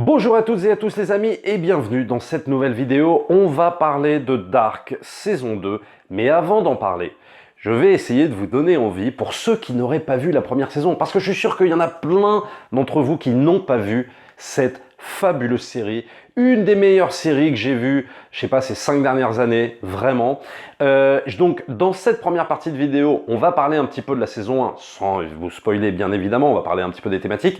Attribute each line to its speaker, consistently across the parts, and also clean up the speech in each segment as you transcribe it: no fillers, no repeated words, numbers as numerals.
Speaker 1: Bonjour à toutes et à tous les amis et bienvenue dans cette nouvelle vidéo. On va parler de Dark saison 2, mais avant d'en parler, je vais essayer de vous donner envie pour ceux qui n'auraient pas vu la première saison, parce que je suis sûr qu'il y en a plein d'entre vous qui n'ont pas vu cette fabuleuse série, une des meilleures séries que j'ai vues, je sais pas, ces 5 dernières années, vraiment. Donc, dans cette première partie de vidéo, on va parler un petit peu de la saison 1, sans vous spoiler bien évidemment, on va parler un petit peu des thématiques.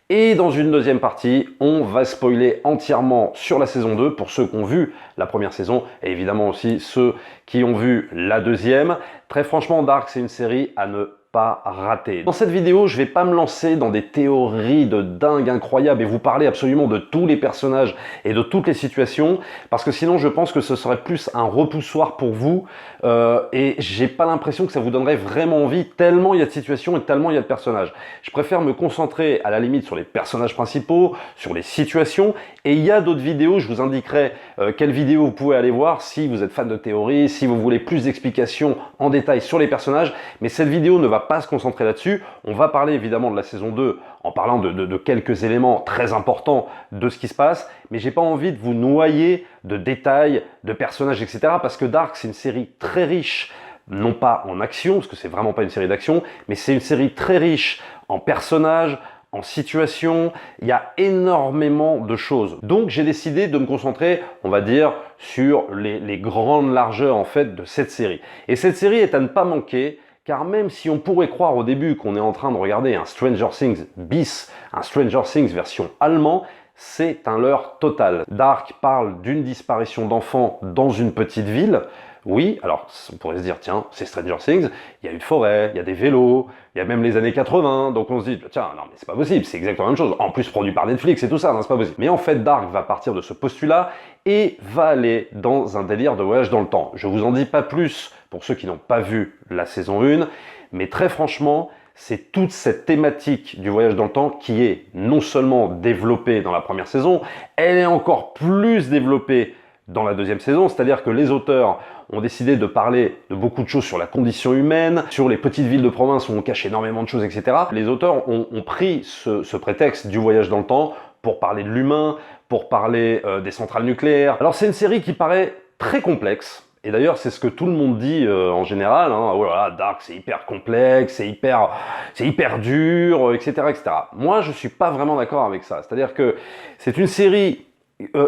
Speaker 1: Et dans une deuxième partie, on va spoiler entièrement sur la saison 2 pour ceux qui ont vu la première saison et évidemment aussi ceux qui ont vu la deuxième. Très franchement, Dark, c'est une série à ne pas rater. Dans cette vidéo, je vais pas me lancer dans des théories de dingue incroyables et vous parler absolument de tous les personnages et de toutes les situations, parce que sinon je pense que ce serait plus un repoussoir pour vous et j'ai pas l'impression que ça vous donnerait vraiment envie, tellement il y a de situations et tellement il y a de personnages. Je préfère me concentrer à la limite sur les personnages principaux, sur les situations, et il y a d'autres vidéos, je vous indiquerai quelles vidéos vous pouvez aller voir si vous êtes fan de théories, si vous voulez plus d'explications en détail sur les personnages, mais cette vidéo ne va pas se concentrer là-dessus. On va parler évidemment de la saison 2 en parlant de quelques éléments très importants de ce qui se passe, mais j'ai pas envie de vous noyer de détails, de personnages, etc. parce que Dark, c'est une série très riche, non pas en action, parce que c'est vraiment pas une série d'action, mais c'est une série très riche en personnages, en situation, il y a énormément de choses. Donc j'ai décidé de me concentrer, on va dire, sur les grandes largeurs en fait de cette série. Et cette série est à ne pas manquer, car même si on pourrait croire au début qu'on est en train de regarder un Stranger Things bis, un Stranger Things version allemand, c'est un leurre total. Dark parle d'une disparition d'enfants dans une petite ville. Oui, alors on pourrait se dire, tiens, c'est Stranger Things, il y a une forêt, il y a des vélos, il y a même les années 80, donc on se dit, tiens, non mais c'est pas possible, c'est exactement la même chose, en plus produit par Netflix et tout ça, non c'est pas possible. Mais en fait, Dark va partir de ce postulat et va aller dans un délire de voyage dans le temps. Je vous en dis pas plus pour ceux qui n'ont pas vu la saison 1, mais très franchement, c'est toute cette thématique du voyage dans le temps qui est non seulement développée dans la première saison, elle est encore plus développée dans la deuxième saison, c'est-à-dire que les auteurs ont décidé de parler de beaucoup de choses sur la condition humaine, sur les petites villes de province où on cache énormément de choses, etc. Les auteurs ont pris ce prétexte du voyage dans le temps pour parler de l'humain, pour parler des centrales nucléaires. Alors c'est une série qui paraît très complexe, et d'ailleurs c'est ce que tout le monde dit en général, hein, oh là là, Dark c'est hyper complexe, c'est hyper dur, etc., etc. Moi je suis pas vraiment d'accord avec ça, c'est-à-dire que c'est une série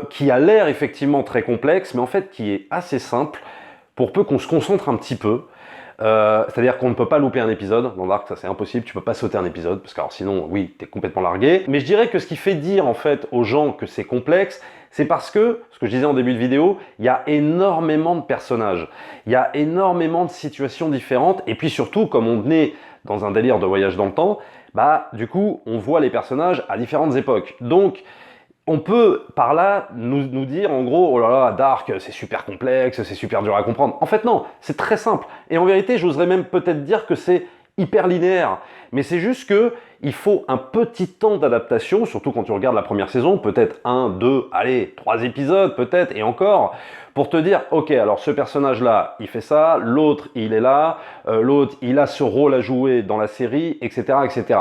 Speaker 1: qui a l'air effectivement très complexe, mais en fait qui est assez simple, pour peu qu'on se concentre un petit peu. C'est-à-dire qu'on ne peut pas louper un épisode. Dans Dark, ça c'est impossible, tu peux pas sauter un épisode, parce que alors, sinon, oui, t'es complètement largué. Mais je dirais que ce qui fait dire en fait aux gens que c'est complexe, c'est parce que, ce que je disais en début de vidéo, il y a énormément de personnages, il y a énormément de situations différentes, et puis surtout, comme on est dans un délire de voyage dans le temps, bah du coup, on voit les personnages à différentes époques. Donc, on peut par là nous dire en gros, oh là là, Dark, c'est super complexe, c'est super dur à comprendre. En fait non, c'est très simple. Et en vérité, j'oserais même peut-être dire que c'est hyper linéaire. Mais c'est juste que il faut un petit temps d'adaptation, surtout quand tu regardes la première saison, peut-être 1, 2, allez, 3 épisodes peut-être, et encore, pour te dire, ok, alors ce personnage-là, il fait ça, l'autre, il est là, l'autre, il a ce rôle à jouer dans la série, etc., etc.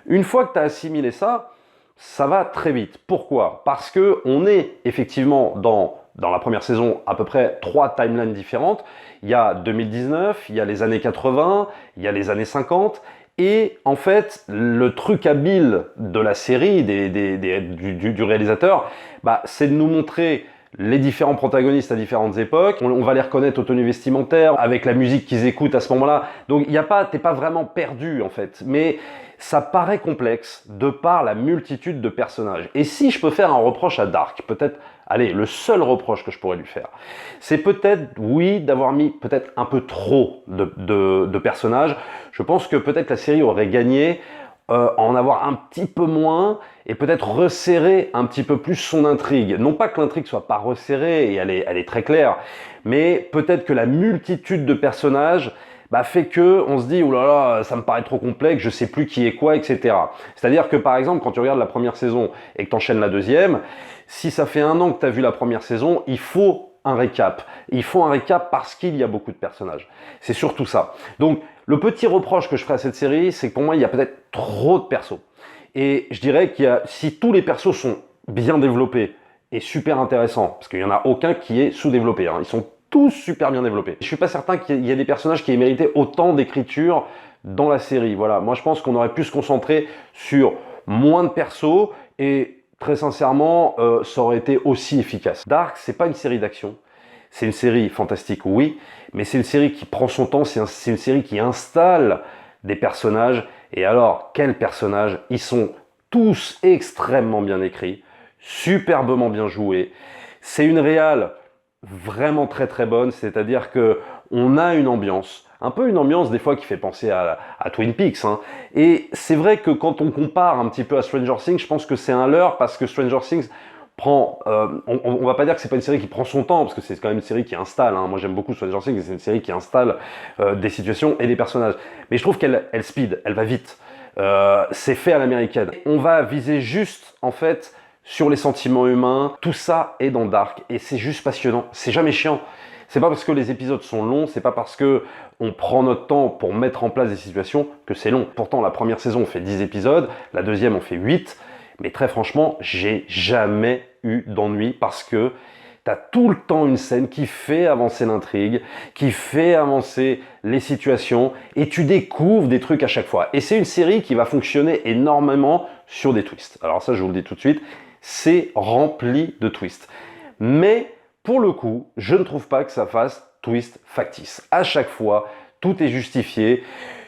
Speaker 1: Une fois que tu as assimilé ça, ça va très vite. Pourquoi? Parce que on est effectivement dans la première saison à peu près 3 timelines différentes. Il y a 2019, il y a les années 80, il y a les années 50. Et en fait, le truc habile de la série, du réalisateur, bah, c'est de nous montrer les différents protagonistes à différentes époques. On va les reconnaître aux tenues vestimentaires, avec la musique qu'ils écoutent à ce moment-là. Donc, t'es pas vraiment perdu en fait. Mais ça paraît complexe de par la multitude de personnages. Et si je peux faire un reproche à Dark, peut-être, allez, le seul reproche que je pourrais lui faire, c'est peut-être, oui, d'avoir mis peut-être un peu trop de personnages. Je pense que peut-être la série aurait gagné en avoir un petit peu moins et peut-être resserrer un petit peu plus son intrigue. Non pas que l'intrigue soit pas resserrée, et elle est très claire, mais peut-être que la multitude de personnages bah, fait que on se dit, oulala, ça me paraît trop complexe, je sais plus qui est quoi, etc. C'est-à-dire que par exemple, quand tu regardes la première saison et que tu enchaînes la deuxième, si ça fait 1 an que tu as vu la première saison, il faut un récap. Il faut un récap parce qu'il y a beaucoup de personnages. C'est surtout ça. Donc, le petit reproche que je ferai à cette série, c'est que pour moi, il y a peut-être trop de persos. Et je dirais si tous les persos sont bien développés et super intéressants, parce qu'il n'y en a aucun qui est sous-développé, hein. Ils sont tous super bien développés. Je suis pas certain qu'il y ait des personnages qui aient mérité autant d'écriture dans la série. Voilà, moi je pense qu'on aurait pu se concentrer sur moins de persos et très sincèrement, ça aurait été aussi efficace. Dark, c'est pas une série d'action. C'est une série fantastique, oui, mais c'est une série qui prend son temps, c'est une série qui installe des personnages. Et alors, quels personnages? Ils sont tous extrêmement bien écrits, superbement bien joués. C'est une réal vraiment très très bonne, c'est-à-dire que on a une ambiance, un peu une ambiance des fois qui fait penser à Twin Peaks, hein. Et c'est vrai que quand on compare un petit peu à Stranger Things, je pense que c'est un leurre parce que Stranger Things prend, on va pas dire que c'est pas une série qui prend son temps, parce que c'est quand même une série qui installe, hein. Moi j'aime beaucoup Stranger Things, c'est une série qui installe des situations et des personnages. Mais je trouve qu'elle speed, elle va vite. C'est fait à l'américaine. On va viser juste, en fait, sur les sentiments humains. Tout ça est dans Dark et c'est juste passionnant. C'est jamais chiant. C'est pas parce que les épisodes sont longs, c'est pas parce que on prend notre temps pour mettre en place des situations que c'est long. Pourtant, la première saison, on fait 10 épisodes, la deuxième, on fait 8. Mais très franchement, j'ai jamais eu d'ennui parce que t'as tout le temps une scène qui fait avancer l'intrigue, qui fait avancer les situations et tu découvres des trucs à chaque fois. Et c'est une série qui va fonctionner énormément sur des twists. Alors ça, je vous le dis tout de suite, c'est rempli de twists. Mais pour le coup, je ne trouve pas que ça fasse twist factice. À chaque fois, tout est justifié.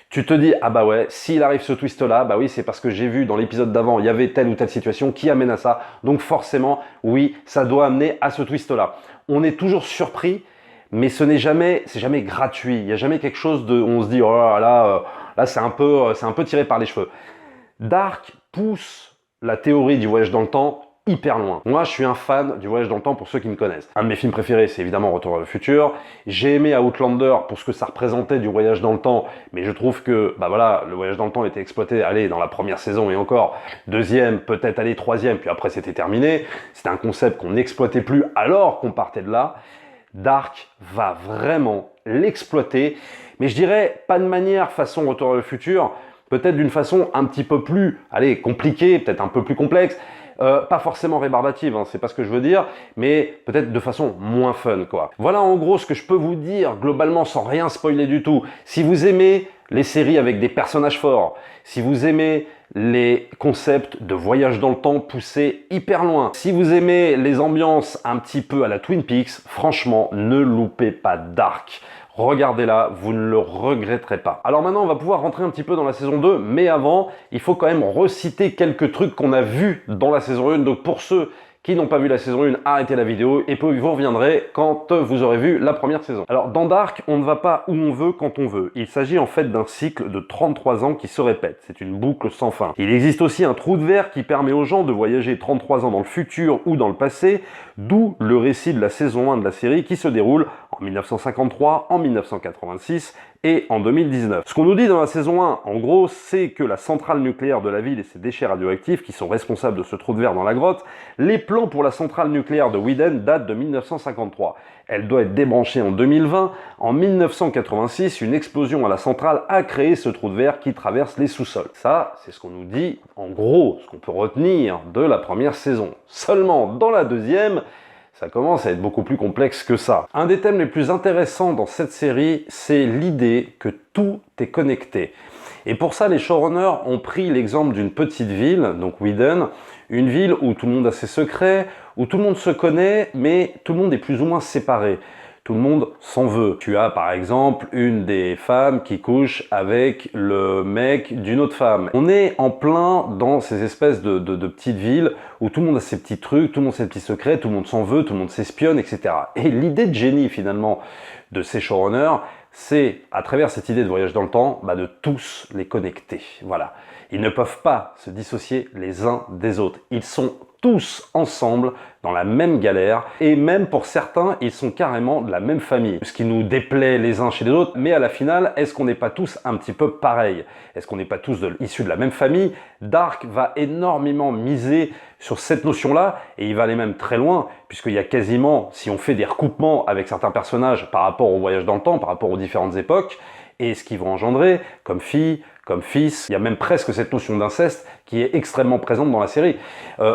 Speaker 1: Tu te dis, ah bah ouais, s'il arrive ce twist-là, bah oui, c'est parce que j'ai vu dans l'épisode d'avant, il y avait telle ou telle situation qui amène à ça. Donc forcément, oui, ça doit amener à ce twist-là. On est toujours surpris, mais c'est jamais gratuit. Il n'y a jamais quelque chose de, on se dit, oh là c'est un peu tiré par les cheveux. Dark pousse la théorie du voyage dans le temps hyper loin. Moi, je suis un fan du voyage dans le temps pour ceux qui me connaissent. Un de mes films préférés, c'est évidemment Retour vers le futur. J'ai aimé Outlander pour ce que ça représentait du voyage dans le temps, mais je trouve que, bah voilà, le voyage dans le temps était exploité, allez, dans la première saison et encore, deuxième, peut-être, allez, troisième, puis après c'était terminé. C'était un concept qu'on n'exploitait plus alors qu'on partait de là. Dark va vraiment l'exploiter, mais je dirais pas de manière façon Retour vers le futur, peut-être d'une façon un petit peu plus, allez, compliquée, peut-être un peu plus complexe. Pas forcément rébarbative, hein, c'est pas ce que je veux dire, mais peut-être de façon moins fun, quoi. Voilà en gros ce que je peux vous dire globalement sans rien spoiler du tout. Si vous aimez les séries avec des personnages forts, si vous aimez les concepts de voyage dans le temps poussés hyper loin, si vous aimez les ambiances un petit peu à la Twin Peaks, franchement, ne loupez pas Dark. Regardez-la, vous ne le regretterez pas. Alors maintenant, on va pouvoir rentrer un petit peu dans la saison 2, mais avant, il faut quand même reciter quelques trucs qu'on a vus dans la saison 1. Donc pour ceux qui n'ont pas vu la saison 1, arrêtez la vidéo et puis vous reviendrez quand vous aurez vu la première saison. Alors dans Dark, on ne va pas où on veut quand on veut. Il s'agit en fait d'un cycle de 33 ans qui se répète. C'est une boucle sans fin. Il existe aussi un trou de verre qui permet aux gens de voyager 33 ans dans le futur ou dans le passé, d'où le récit de la saison 1 de la série qui se déroule en 1953, en 1986 et en 2019. Ce qu'on nous dit dans la saison 1, en gros, c'est que la centrale nucléaire de la ville et ses déchets radioactifs qui sont responsables de ce trou de verre dans la grotte, les plans pour la centrale nucléaire de Weeden datent de 1953. Elle doit être débranchée en 2020. En 1986, une explosion à la centrale a créé ce trou de verre qui traverse les sous-sols. Ça, c'est ce qu'on nous dit, en gros, ce qu'on peut retenir de la première saison. Seulement, dans la deuxième, ça commence à être beaucoup plus complexe que ça. Un des thèmes les plus intéressants dans cette série, c'est l'idée que tout est connecté. Et pour ça, les showrunners ont pris l'exemple d'une petite ville, donc Weeden, une ville où tout le monde a ses secrets, où tout le monde se connaît, mais tout le monde est plus ou moins séparé. Tout le monde s'en veut. Tu as par exemple une des femmes qui couche avec le mec d'une autre femme. On est en plein dans ces espèces de petites villes où tout le monde a ses petits trucs, tout le monde a ses petits secrets, tout le monde s'en veut, tout le monde s'espionne, etc. Et l'idée de génie finalement de ces showrunners, c'est à travers cette idée de voyage dans le temps, de tous les connecter. Voilà. Ils ne peuvent pas se dissocier les uns des autres. Ils sont tous ensemble dans la même galère et même pour certains, ils sont carrément de la même famille. Ce qui nous déplaît les uns chez les autres, mais à la finale, est-ce qu'on n'est pas tous un petit peu pareils? Est-ce qu'on n'est pas tous issus de la même famille? Dark va énormément miser sur cette notion-là et il va aller même très loin puisqu'il y a quasiment, si on fait des recoupements avec certains personnages par rapport au voyage dans le temps, par rapport aux différentes époques, et ce qu'ils vont engendrer comme filles, comme fils. Il y a même presque cette notion d'inceste qui est extrêmement présente dans la série,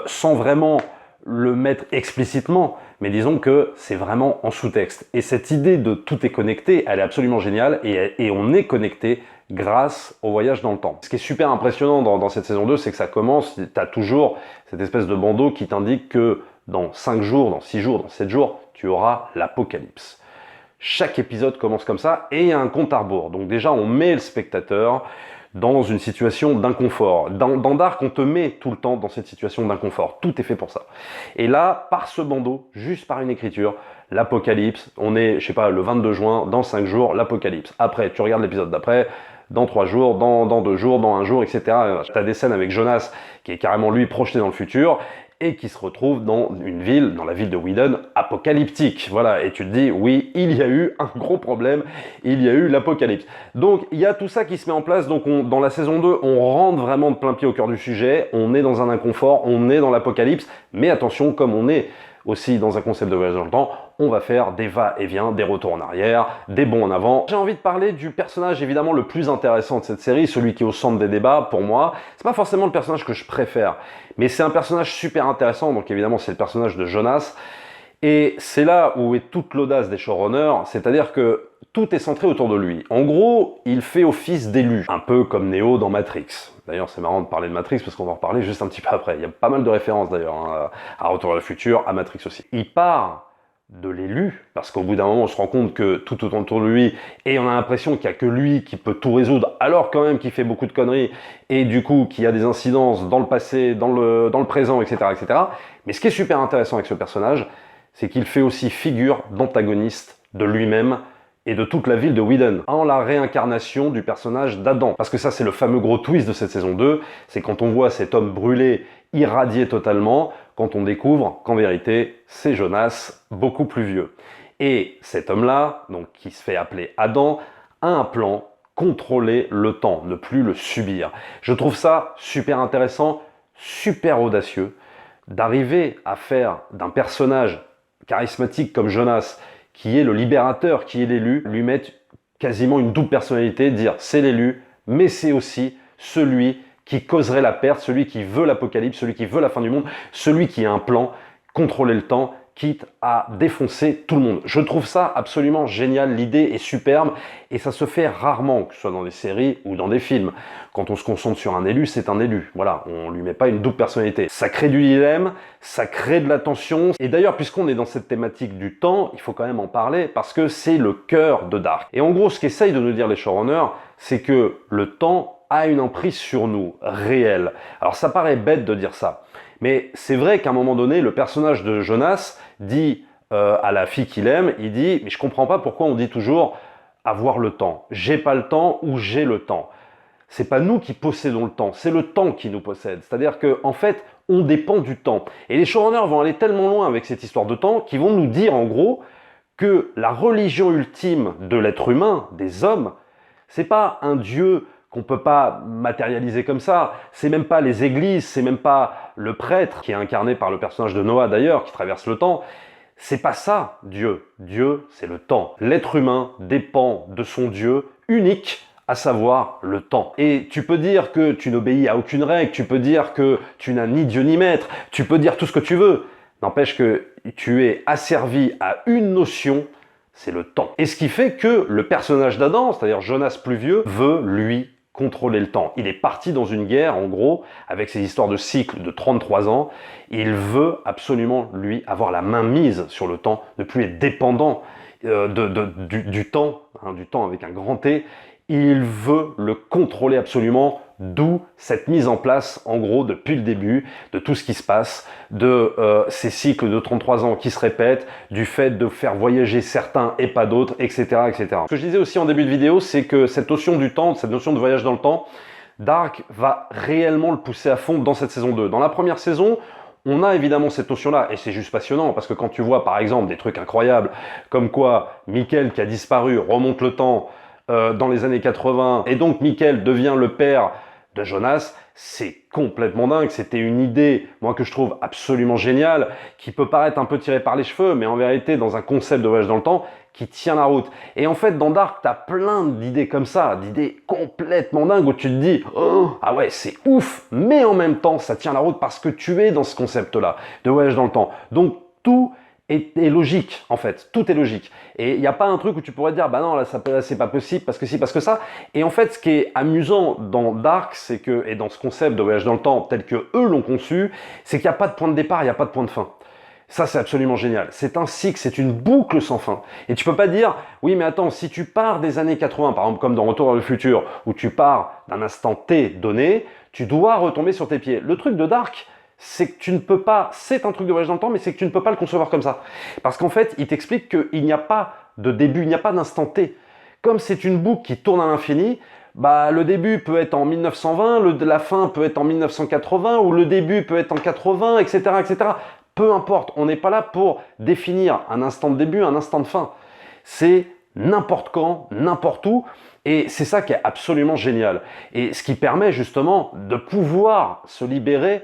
Speaker 1: sans vraiment le mettre explicitement, mais disons que c'est vraiment en sous-texte. Et cette idée de tout est connecté, elle est absolument géniale, et on est connecté grâce au voyage dans le temps. Ce qui est super impressionnant dans cette saison 2, c'est que ça commence, tu as toujours cette espèce de bandeau qui t'indique que dans 5 jours, dans 6 jours, dans 7 jours, tu auras l'apocalypse. Chaque épisode commence comme ça, et il y a un compte à rebours. Donc déjà, on met le spectateur dans une situation d'inconfort. Dans Dark, on te met tout le temps dans cette situation d'inconfort. Tout est fait pour ça. Et là, par ce bandeau, juste par une écriture, l'apocalypse, on est, je sais pas, le 22 juin, dans 5 jours, l'apocalypse. Après, tu regardes l'épisode d'après, dans 3 jours, dans 2 jours, dans 1 jour, etc. Tu as des scènes avec Jonas, qui est carrément lui projeté dans le futur, et qui se retrouve dans une ville, dans la ville de Whedon, apocalyptique. Voilà, et tu te dis, oui, il y a eu un gros problème, il y a eu l'apocalypse. Donc, il y a tout ça qui se met en place. Donc, dans la saison 2, on rentre vraiment de plein pied au cœur du sujet, on est dans un inconfort, on est dans l'apocalypse, mais attention, comme on est aussi dans un concept de voyage dans le temps, on va faire des va-et-vient, des retours en arrière, des bonds en avant. J'ai envie de parler du personnage évidemment le plus intéressant de cette série, celui qui est au centre des débats pour moi. C'est pas forcément le personnage que je préfère, mais c'est un personnage super intéressant, donc évidemment c'est le personnage de Jonas. Et c'est là où est toute l'audace des showrunners, c'est-à-dire que tout est centré autour de lui. En gros, il fait office d'élu, un peu comme Neo dans Matrix. D'ailleurs, c'est marrant de parler de Matrix parce qu'on va en reparler juste un petit peu après. Il y a pas mal de références d'ailleurs, hein, à Retour vers le futur, à Matrix aussi. Il part de l'élu, parce qu'au bout d'un moment, on se rend compte que tout autour de lui, et on a l'impression qu'il n'y a que lui qui peut tout résoudre, alors quand même qu'il fait beaucoup de conneries, et du coup, qu'il y a des incidences dans le passé, dans le présent, etc., etc. Mais ce qui est super intéressant avec ce personnage, c'est qu'il fait aussi figure d'antagoniste de lui-même et de toute la ville de Whedon, en la réincarnation du personnage d'Adam. Parce que ça, c'est le fameux gros twist de cette saison 2, c'est quand on voit cet homme brûlé, irradié totalement, quand on découvre qu'en vérité, c'est Jonas, beaucoup plus vieux. Et cet homme-là, donc qui se fait appeler Adam, a un plan, contrôler le temps, ne plus le subir. Je trouve ça super intéressant, super audacieux, d'arriver à faire d'un personnage charismatique comme Jonas, qui est le libérateur, qui est l'élu, lui mettre quasiment une double personnalité, dire c'est l'élu, mais c'est aussi celui qui causerait la perte, celui qui veut l'apocalypse, celui qui veut la fin du monde, celui qui a un plan, contrôler le temps, quitte à défoncer tout le monde. Je trouve ça absolument génial, l'idée est superbe, et ça se fait rarement, que ce soit dans des séries ou dans des films. Quand on se concentre sur un élu, c'est un élu. Voilà, on lui met pas une double personnalité. Ça crée du dilemme, ça crée de la tension, et d'ailleurs, puisqu'on est dans cette thématique du temps, il faut quand même en parler, parce que c'est le cœur de Dark. Et en gros, ce qu'essayent de nous dire les showrunners, c'est que le temps a une emprise sur nous, réelle. Alors ça paraît bête de dire ça, mais c'est vrai qu'à un moment donné, le personnage de Jonas dit à la fille qu'il aime, il dit « mais je comprends pas pourquoi on dit toujours avoir le temps. J'ai pas le temps ou j'ai le temps. C'est pas nous qui possédons le temps, c'est le temps qui nous possède. C'est-à-dire qu'en fait, on dépend du temps. » Et les showrunners vont aller tellement loin avec cette histoire de temps qu'ils vont nous dire en gros que la religion ultime de l'être humain, des hommes, c'est pas un dieu qu'on peut pas matérialiser comme ça. C'est même pas les églises, c'est même pas le prêtre qui est incarné par le personnage de Noah d'ailleurs, qui traverse le temps. C'est pas ça, Dieu. Dieu, c'est le temps. L'être humain dépend de son Dieu unique, à savoir le temps. Et tu peux dire que tu n'obéis à aucune règle, tu peux dire que tu n'as ni Dieu ni maître, tu peux dire tout ce que tu veux. N'empêche que tu es asservi à une notion, c'est le temps. Et ce qui fait que le personnage d'Adam, c'est-à-dire Jonas plus vieux, veut lui contrôler le temps. Il est parti dans une guerre, en gros, avec ses histoires de cycle de 33 ans. Il veut absolument, lui, avoir la main mise sur le temps, ne plus être dépendant du temps, hein, du temps avec un grand T. Il veut le contrôler absolument, d'où cette mise en place, en gros, depuis le début, de tout ce qui se passe, de ces cycles de 33 ans qui se répètent, du fait de faire voyager certains et pas d'autres, etc., etc. Ce que je disais aussi en début de vidéo, c'est que cette notion du temps, cette notion de voyage dans le temps, Dark va réellement le pousser à fond dans cette saison 2. Dans la première saison, on a évidemment cette notion-là, et c'est juste passionnant, parce que quand tu vois par exemple des trucs incroyables, comme quoi Michael qui a disparu remonte le temps dans les années 80, et donc Michael devient le père de Jonas, c'est complètement dingue. C'était une idée, moi, que je trouve absolument géniale, qui peut paraître un peu tirée par les cheveux, mais en vérité, dans un concept de voyage dans le temps, qui tient la route. Et en fait, dans Dark, t'as plein d'idées comme ça, d'idées complètement dingues où tu te dis oh, ah ouais, c'est ouf, mais en même temps, ça tient la route parce que tu es dans ce concept-là de voyage dans le temps. Donc tout est logique, en fait. Tout est logique. Et il n'y a pas un truc où tu pourrais dire, bah non, là, c'est pas possible, parce que si, parce que ça. Et en fait, ce qui est amusant dans Dark, c'est que, et dans ce concept de voyage dans le temps, tel que eux l'ont conçu, c'est qu'il n'y a pas de point de départ, il n'y a pas de point de fin. Ça, c'est absolument génial. C'est un cycle, c'est une boucle sans fin. Et tu peux pas dire, oui, mais attends, si tu pars des années 80, par exemple, comme dans Retour vers le futur, où tu pars d'un instant T donné, tu dois retomber sur tes pieds. Le truc de Dark, c'est que tu ne peux pas, c'est un truc de voyage dans le temps, mais c'est que tu ne peux pas le concevoir comme ça. Parce qu'en fait, il t'explique qu'il n'y a pas de début, il n'y a pas d'instant T. Comme c'est une boucle qui tourne à l'infini, bah, le début peut être en 1920, la fin peut être en 1980, ou le début peut être en 80, etc., etc. Peu importe, on n'est pas là pour définir un instant de début, un instant de fin. C'est n'importe quand, n'importe où, et c'est ça qui est absolument génial. Et ce qui permet justement de pouvoir se libérer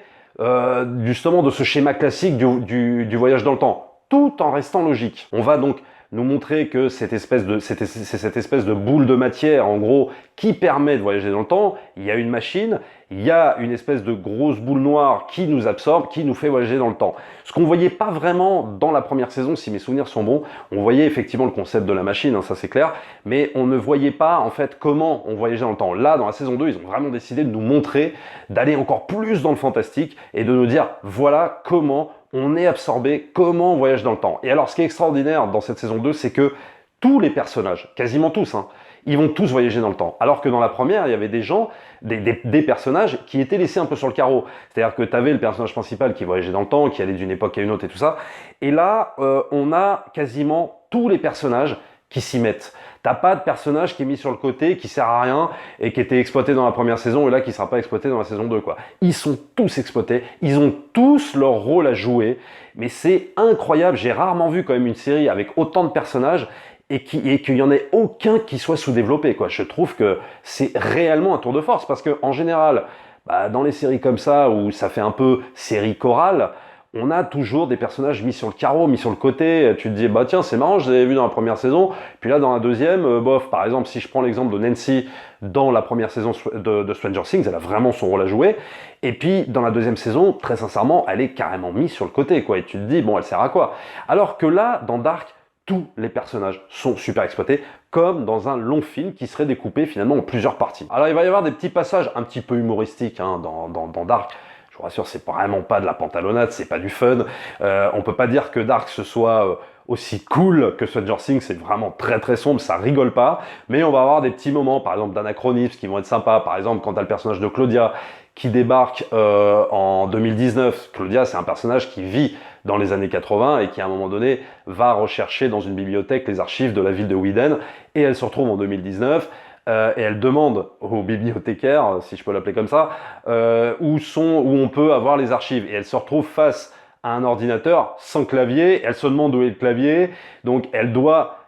Speaker 1: justement de ce schéma classique du voyage dans le temps, tout en restant logique. On va donc nous montrer que c'est cette espèce de boule de matière, en gros, qui permet de voyager dans le temps. Il y a une machine, il y a une espèce de grosse boule noire qui nous absorbe, qui nous fait voyager dans le temps. Ce qu'on ne voyait pas vraiment dans la première saison, si mes souvenirs sont bons, on voyait effectivement le concept de la machine, hein, ça c'est clair, mais on ne voyait pas en fait comment on voyageait dans le temps. Là, dans la saison 2, ils ont vraiment décidé de nous montrer, d'aller encore plus dans le fantastique et de nous dire, voilà comment on est absorbé, comment on voyage dans le temps. Et alors, ce qui est extraordinaire dans cette saison 2, c'est que tous les personnages, quasiment tous, hein, ils vont tous voyager dans le temps. Alors que dans la première, il y avait des gens, des personnages qui étaient laissés un peu sur le carreau. C'est-à-dire que tu avais le personnage principal qui voyageait dans le temps, qui allait d'une époque à une autre et tout ça. Et là, on a quasiment tous les personnages qui s'y mettent. T'as pas de personnage qui est mis sur le côté, qui sert à rien et qui était exploité dans la première saison et là qui sera pas exploité dans la saison 2, quoi. Ils sont tous exploités, ils ont tous leur rôle à jouer, mais c'est incroyable. J'ai rarement vu quand même une série avec autant de personnages et qu'il n'y en ait aucun qui soit sous-développé, quoi. Je trouve que c'est réellement un tour de force parce que en général, bah, dans les séries comme ça où ça fait un peu série chorale, on a toujours des personnages mis sur le carreau, mis sur le côté. Tu te dis, bah tiens, c'est marrant, je les avais vus dans la première saison. Puis là, dans la deuxième, bof, par exemple, si je prends l'exemple de Nancy dans la première saison de Stranger Things, elle a vraiment son rôle à jouer. Et puis, dans la deuxième saison, très sincèrement, elle est carrément mise sur le côté, quoi. Et tu te dis, bon, elle sert à quoi? Alors que là, dans Dark, tous les personnages sont super exploités, comme dans un long film qui serait découpé finalement en plusieurs parties. Alors, il va y avoir des petits passages un petit peu humoristiques hein, dans Dark. Je vous rassure, c'est vraiment pas de la pantalonnade, c'est pas du fun. On peut pas dire que Dark ce soit aussi cool que Stranger Things, c'est vraiment très très sombre, ça rigole pas. Mais on va avoir des petits moments, par exemple d'anachronisme, qui vont être sympas. Par exemple, quand t'as le personnage de Claudia qui débarque en 2019. Claudia, c'est un personnage qui vit dans les années 80 et qui, à un moment donné, va rechercher dans une bibliothèque les archives de la ville de Whedon. Et elle se retrouve en 2019. Et elle demande au bibliothécaire, si je peux l'appeler comme ça, où on peut avoir les archives. Et elle se retrouve face à un ordinateur sans clavier. Elle se demande où est le clavier. Donc elle doit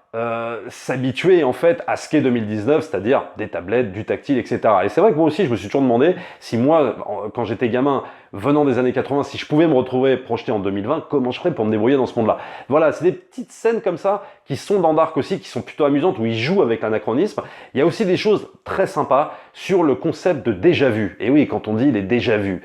Speaker 1: s'habituer en fait à ce qu'est 2019, c'est-à-dire des tablettes, du tactile, etc. Et c'est vrai que moi aussi, je me suis toujours demandé si moi, quand j'étais gamin, venant des années 80, si je pouvais me retrouver projeté en 2020, comment je ferais pour me débrouiller dans ce monde-là. Voilà, c'est des petites scènes comme ça qui sont dans Dark aussi, qui sont plutôt amusantes, où ils jouent avec l'anachronisme. Il y a aussi des choses très sympas sur le concept de déjà-vu. Et oui, quand on dit les déjà-vus.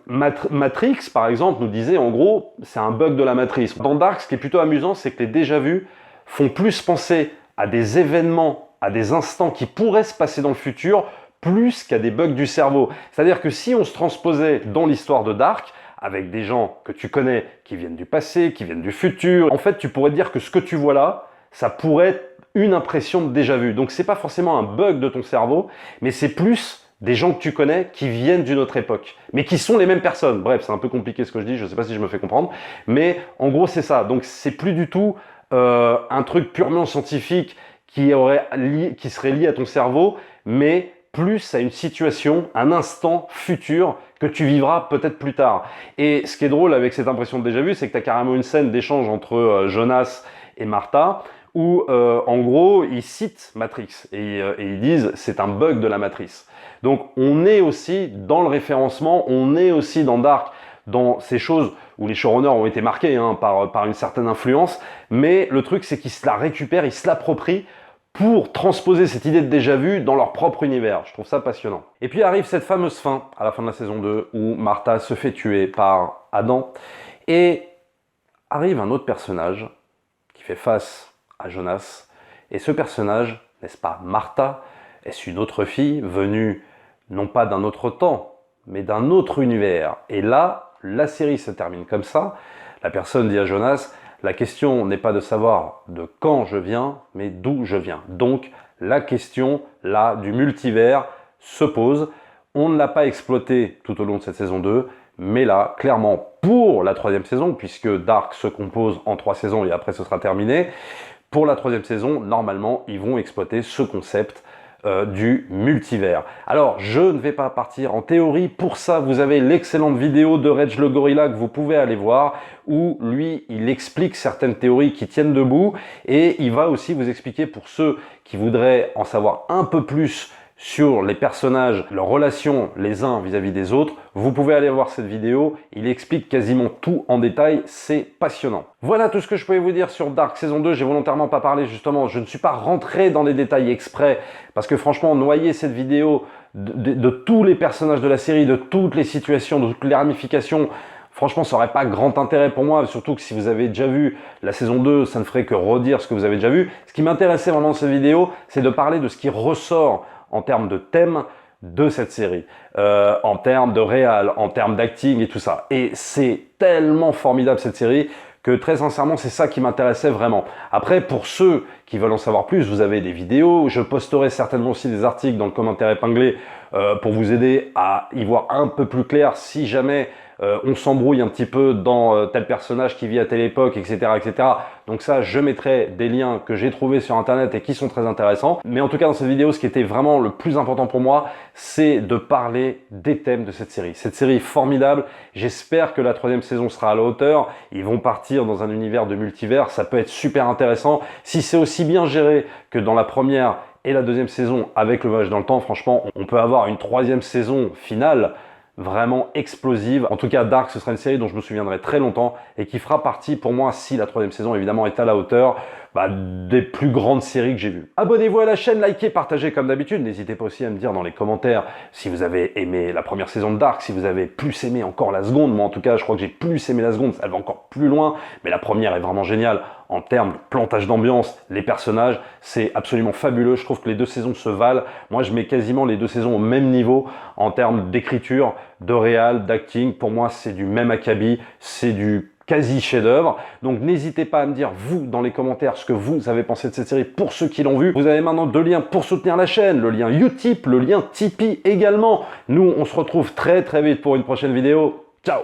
Speaker 1: Matrix, par exemple, nous disait en gros, c'est un bug de la matrice. Dans Dark, ce qui est plutôt amusant, c'est que les déjà-vus font plus penser à des événements, à des instants qui pourraient se passer dans le futur, plus qu'à des bugs du cerveau. C'est-à-dire que si on se transposait dans l'histoire de Dark, avec des gens que tu connais, qui viennent du passé, qui viennent du futur, en fait, tu pourrais dire que ce que tu vois là, ça pourrait être une impression de déjà-vu. Donc, c'est pas forcément un bug de ton cerveau, mais c'est plus des gens que tu connais qui viennent d'une autre époque, mais qui sont les mêmes personnes. Bref, c'est un peu compliqué ce que je dis, je sais pas si je me fais comprendre, mais en gros, c'est ça. Donc, c'est plus du tout un truc purement scientifique qui serait lié à ton cerveau, mais plus à une situation, un instant futur que tu vivras peut-être plus tard. Et ce qui est drôle avec cette impression de déjà-vu, c'est que tu as carrément une scène d'échange entre Jonas et Martha, où en gros, ils citent Matrix, et ils disent c'est un bug de la matrice. Donc on est aussi dans le référencement, on est aussi dans Dark, dans ces choses où les showrunners ont été marqués hein, par une certaine influence, mais le truc c'est qu'ils se la récupèrent, ils se l'approprient pour transposer cette idée de déjà-vu dans leur propre univers. Je trouve ça passionnant. Et puis arrive cette fameuse fin, à la fin de la saison 2, où Martha se fait tuer par Adam, et arrive un autre personnage qui fait face à Jonas, et ce personnage, n'est-ce pas Martha, est-ce une autre fille venue non pas d'un autre temps, mais d'un autre univers. Et là, la série se termine comme ça. La personne dit à Jonas, la question n'est pas de savoir de quand je viens, mais d'où je viens. Donc, la question, là, du multivers se pose. On ne l'a pas exploité tout au long de cette saison 2, mais là, clairement, pour la 3e saison, puisque Dark se compose en 3 saisons et après ce sera terminé, pour la 3e saison, normalement, ils vont exploiter ce concept du multivers. Alors, je ne vais pas partir en théorie. Pour ça, vous avez l'excellente vidéo de Reg le Gorilla que vous pouvez aller voir, où lui, il explique certaines théories qui tiennent debout, et il va aussi vous expliquer, pour ceux qui voudraient en savoir un peu plus sur les personnages, leurs relations les uns vis-à-vis des autres, vous pouvez aller voir cette vidéo, il explique quasiment tout en détail, c'est passionnant. Voilà tout ce que je pouvais vous dire sur Dark saison 2, j'ai volontairement pas parlé justement, je ne suis pas rentré dans des détails exprès, parce que franchement, noyer cette vidéo de tous les personnages de la série, de toutes les situations, de toutes les ramifications, franchement, ça n'aurait pas grand intérêt pour moi, surtout que si vous avez déjà vu la saison 2, ça ne ferait que redire ce que vous avez déjà vu. Ce qui m'intéressait vraiment dans cette vidéo, c'est de parler de ce qui ressort en termes de thème de cette série, en termes de réal, en termes d'acting et tout ça. Et c'est tellement formidable cette série que très sincèrement, c'est ça qui m'intéressait vraiment. Après, pour ceux qui veulent en savoir plus, vous avez des vidéos, je posterai certainement aussi des articles dans le commentaire épinglé pour vous aider à y voir un peu plus clair si jamais on s'embrouille un petit peu dans tel personnage qui vit à telle époque, etc., etc. Donc ça, je mettrai des liens que j'ai trouvés sur Internet et qui sont très intéressants. Mais en tout cas, dans cette vidéo, ce qui était vraiment le plus important pour moi, c'est de parler des thèmes de cette série. Cette série est formidable. J'espère que la 3e saison sera à la hauteur. Ils vont partir dans un univers de multivers. Ça peut être super intéressant. Si c'est aussi bien géré que dans la première et la 2e saison avec le voyage dans le temps, franchement, on peut avoir une 3e saison finale vraiment explosive. En tout cas, Dark, ce sera une série dont je me souviendrai très longtemps et qui fera partie pour moi, si la 3e saison évidemment est à la hauteur, des plus grandes séries que j'ai vues. Abonnez-vous à la chaîne, likez, partagez comme d'habitude. N'hésitez pas aussi à me dire dans les commentaires si vous avez aimé la première saison de Dark, si vous avez plus aimé encore la seconde. Moi en tout cas, je crois que j'ai plus aimé la seconde, elle va encore plus loin, mais la première est vraiment géniale en termes de plantage d'ambiance, les personnages, c'est absolument fabuleux. Je trouve que les 2 saisons se valent. Moi, je mets quasiment les 2 saisons au même niveau en termes d'écriture, de réal, d'acting. Pour moi, c'est du même acabit, c'est du quasi chef-d'œuvre. Donc n'hésitez pas à me dire, vous, dans les commentaires, ce que vous avez pensé de cette série pour ceux qui l'ont vu. Vous avez maintenant 2 liens pour soutenir la chaîne, le lien Utip, le lien Tipeee également. Nous, on se retrouve très très vite pour une prochaine vidéo. Ciao!